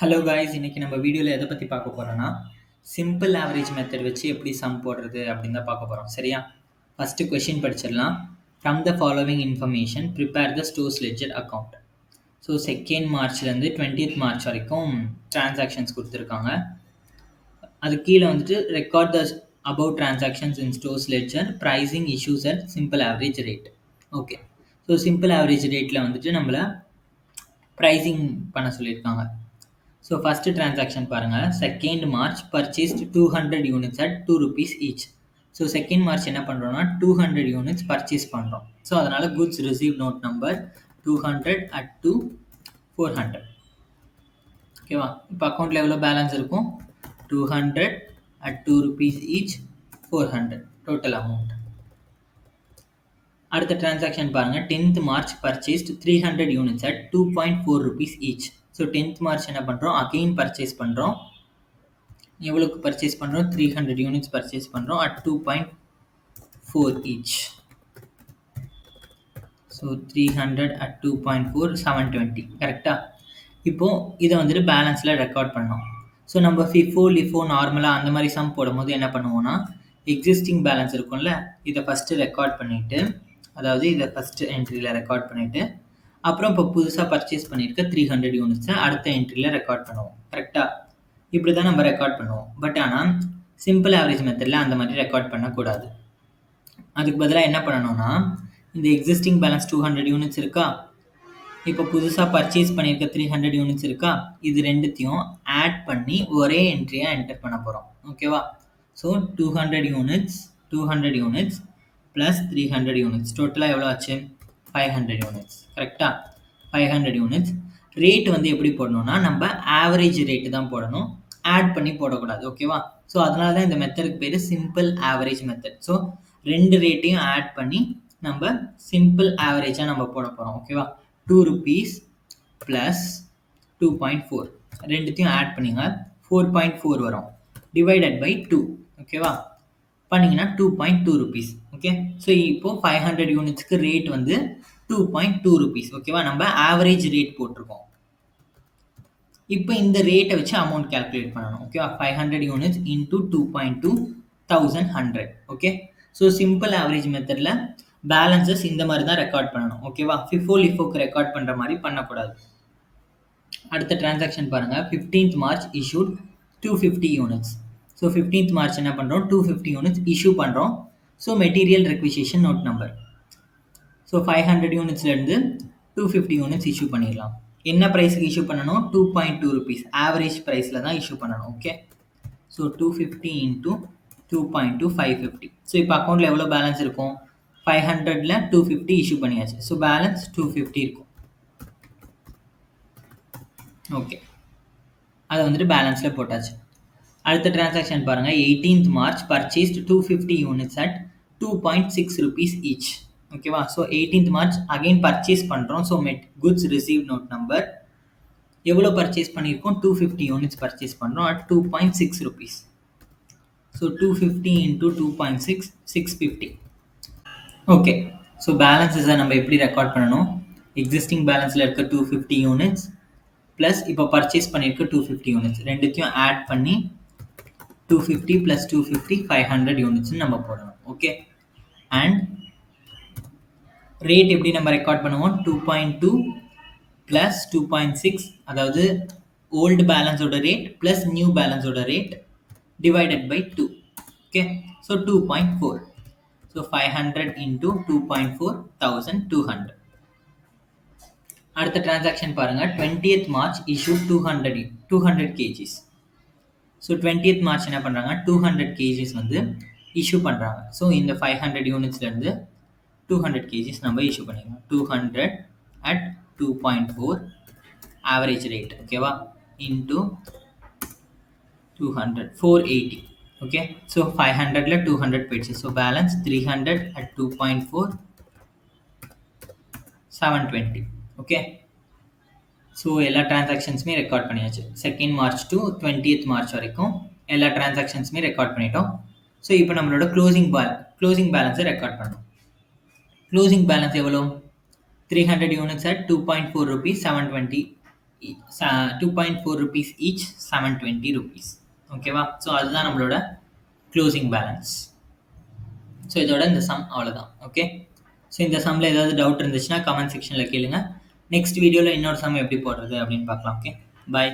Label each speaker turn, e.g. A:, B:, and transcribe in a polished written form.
A: Hello guys, இன்னைக்கு நம்ம வீடியோவில் எதை பற்றி பார்க்க போகிறோன்னா சிம்பிள் ஆவரேஜ் மெத்தட் வச்சு எப்படி சம் போடுறது அப்படின்னு தான் பார்க்க போகிறோம். சரியா? ஃபஸ்ட்டு கொஷின் படிச்சிடலாம். From the following information prepare the stores ledger account. So 2nd மார்ச்லேருந்து 20th மார்ச் வரைக்கும் டிரான்சாக்ஷன்ஸ் கொடுத்துருக்காங்க. அது கீழே வந்துட்டு record the about transactions in stores ledger, pricing issues at simple average rate. Okay, so simple average ரேட்டில் வந்துட்டு நம்மளை pricing பண்ண சொல்லியிருக்காங்க. ஸோ ஃபஸ்ட்டு டிரான்சாக்ஷன் பாருங்கள். 2nd March purchased 200 units at 2 rupees each. So 2nd March என்ன பண்ணுறோன்னா 200 units purchase பண்ணுறோம். So அதனால் goods receive note number 200 at 2 400. ஓகேவா? இப்போ அக்கௌண்ட்டில் எவ்வளோ பேலன்ஸ் இருக்கும்? 200 at 2 rupees each, 400 total amount. அடுத்த டிரான்சாக்ஷன் பாருங்கள். 10th March purchased 300 units at 2.4 rupees each. So 10th March என்ன பண்ணுறோம்? அகெயின் பர்ச்சேஸ் பண்ணுறோம். எவ்வளோக்கு பர்ச்சேஸ் பண்ணுறோம்? 300 யூனிட்ஸ் பர்ச்சேஸ் பண்ணுறோம் at 2.4 ஈச். So 300 at 2.4 720. கரெக்டாக? இப்போது இதை வந்துட்டு பேலன்ஸில் ரெக்கார்ட் பண்ணோம். ஸோ நம்ம ஃபிஃபோ லிஃபோ நார்மலாக அந்த மாதிரி சம் போடும்போது என்ன பண்ணுவோன்னா, எக்ஸிஸ்டிங் பேலன்ஸ் இருக்கும்ல, இதை ஃபஸ்ட்டு ரெக்கார்ட் பண்ணிவிட்டு, அதாவது இதை ஃபஸ்ட்டு என்ட்ரியில் ரெக்கார்ட் பண்ணிவிட்டு, அப்புறம் இப்போ புதுசாக பர்ச்சேஸ் பண்ணியிருக்க 300 யூனிட்ஸை அடுத்த என்ட்ரியில் ரெக்கார்ட் பண்ணுவோம். கரெக்டாக? இப்படி தான் நம்ம ரெக்கார்ட் பண்ணுவோம். பட் ஆனால் சிம்பிள் ஆவரேஜ் மெத்தடில் அந்த மாதிரி ரெக்கார்ட் பண்ணக்கூடாது. அதுக்கு பதிலாக என்ன பண்ணணும்னா, இந்த எக்ஸிஸ்டிங் பேலன்ஸ் 200 யூனிட்ஸ் இருக்கா, இப்போ புதுசாக பர்ச்சேஸ் பண்ணியிருக்க 300 யூனிட்ஸ் இருக்கா, இது ரெண்டுத்தையும் ஆட் பண்ணி ஒரே என்ட்ரியாக என்டர் பண்ண போகிறோம். ஓகேவா? ஸோ 200 யூனிட்ஸ் ப்ளஸ் 300 யூனிட்ஸ் டோட்டலாக எவ்வளோ ஆச்சு? 500 யூனிட்ஸ். கரெக்டாக? 500 யூனிட்ஸ். ரேட் வந்து எப்படி போடணும்னா, நம்ம ஆவரேஜ் ரேட்டு தான் போடணும், ஆட் பண்ணி போடக்கூடாது. ஓகேவா? ஸோ அதனால தான் இந்த மெத்தடுக்கு பேர் சிம்பிள் ஆவரேஜ் மெத்தட். ஸோ ரெண்டு ரேட்டையும் ஆட் பண்ணி நம்ம சிம்பிள் ஆவரேஜாக நம்ம போட போகிறோம். ஓகேவா? 2 rupees ப்ளஸ் 2.4 ரெண்டுத்தையும் ஆட் பண்ணிங்க 4.4 வரும், டிவைடட் பை 2. ஓகேவா? பண்ணிங்கன்னா 2.2 rupees. ஓகே, ஸோ இப்போது 500 யூனிட்ஸ்க்கு ரேட் வந்து 2.2 rupees. ஓகேவா? நம்ம ஆவரேஜ் ரேட் போட்டிருக்கோம். இப்போ இந்த ரேட்டை வச்சு அமௌண்ட் கேல்குலேட் பண்ணணும். ஓகேவா? 500 units into 2.2 1100. Okay, so simple average மெத்தடில் பேலன்சஸ் இந்த மாதிரி தான் ரெக்கார்ட் பண்ணணும். ஓகேவா? ஃபிஃபோ லிஃபோக்கு ரெக்கார்ட் பண்ணுற மாதிரி பண்ணக்கூடாது. அடுத்த டிரான்சாக்ஷன் பாருங்கள். 15th March issued 250 units. So 15th March என்ன பண்ணுறோம்? 250 யூனிட்ஸ் இஷ்யூ பண்ணுறோம். So material requisition note number. So 500 யூனிட்ஸ்லேருந்து 250 யூனிட்ஸ் இஷ்யூ பண்ணிடலாம். என்ன ப்ரைஸுக்கு இஷ்யூ பண்ணணும்? 2.2 rupees ஆவரேஜ் ப்ரைஸில் தான் இஷ்யூ பண்ணணும். Okay, so 250 into 2.2 550. ஸோ இப்போ அக்கௌண்ட்டில் எவ்வளோ பேலன்ஸ் இருக்கும்? 500ல் 250 இஷ்யூ பண்ணியாச்சு. ஸோ பேலன்ஸ் 250 இருக்கும். ஓகே, அதை வந்துட்டு பேலன்ஸில் போட்டாச்சு. அடுத்த டிரான்சாக்ஷன் பாருங்கள். 18th March purchased 250 units at 2.6 rupees each. ஓகேவா? So 18th March again purchase பண்ணுறோம். So goods receive note number எவ்வளோ பர்ச்சேஸ் பண்ணியிருக்கோம்? 250 யூனிட்ஸ் பர்ச்சேஸ் பண்ணுறோம் at 2.6 rupees. So 250 into 2.6 650. Okay, so பேலன்ஸஸை நம்ம எப்படி ரெக்கார்ட் பண்ணணும்? எக்ஸிஸ்டிங் பேலன்ஸில் இருக்க 250 யூனிட்ஸ் ப்ளஸ் இப்போ பர்ச்சேஸ் பண்ணியிருக்க 250 யூனிட்ஸ் ரெண்டுத்தையும் ஆட் பண்ணி 250 ப்ளஸ் 250 500 யூனிட்ஸ்னு நம்ம போடணும். ஓகே, அண்ட் ரேட் எப்படி நம்ம ரெக்கார்ட் பண்ணுவோம்? 2.2 ப்ளஸ் 2.6, அதாவது ஓல்டு பேலன்ஸோட ரேட் ப்ளஸ் நியூ பேலன்ஸோட rate divided by 2. Okay, so 2.4. So 500 into 2.4 1200. அடுத்த டிரான்சாக்ஷன் பாருங்கள். 20th March issue 200 kgs. So 20th March என்ன பண்ணுறாங்க? 200 kgs வந்து இஷ்யூ பண்ணுறாங்க. ஸோ இந்த 500 யூனிட்ஸ்லேருந்து 200 kgs நம்ம இஷ்யூ பண்ணிக்கலாம். 200 at 2.4 ஆவரேஜ் ரேட். ஓகேவா? இன்ட்டு 200 480. ஓகே, ஸோ 500ல் 200 போயிடுச்சு. So balance 300 at 2.4 720. Okay, so எல்லா டிரான்சாக்ஷன்ஸுமே ரெக்கார்ட் பண்ணியாச்சு. 2nd March to 20th March வரைக்கும் எல்லா டிரான்சாக்ஷன்ஸுமே ரெக்கார்ட் பண்ணிட்டோம். ஸோ இப்போ நம்மளோட க்ளோசிங் பேலன்ஸை ரெக்கார்ட் பண்ணோம். க்ளோசிங் பேலன்ஸ் எவ்வளோ? 300 units at 2.4 rupees 720 2.4 rupees each, 720 rupees. ஓகேவா? ஸோ அதுதான் நம்மளோட க்ளோசிங் பேலன்ஸ். ஸோ இதோட இந்த சம் அவ்வளோதான். ஓகே, ஸோ இந்த சம்மில் ஏதாவது டவுட் இருந்துச்சுன்னா கமெண்ட் செக்ஷனில் கேளுங்க. நெக்ஸ்ட் வீடியோவில் இன்னொரு சம் எப்படி போடுறது அப்படின்னு பார்க்கலாம். ஓகே, பாய்.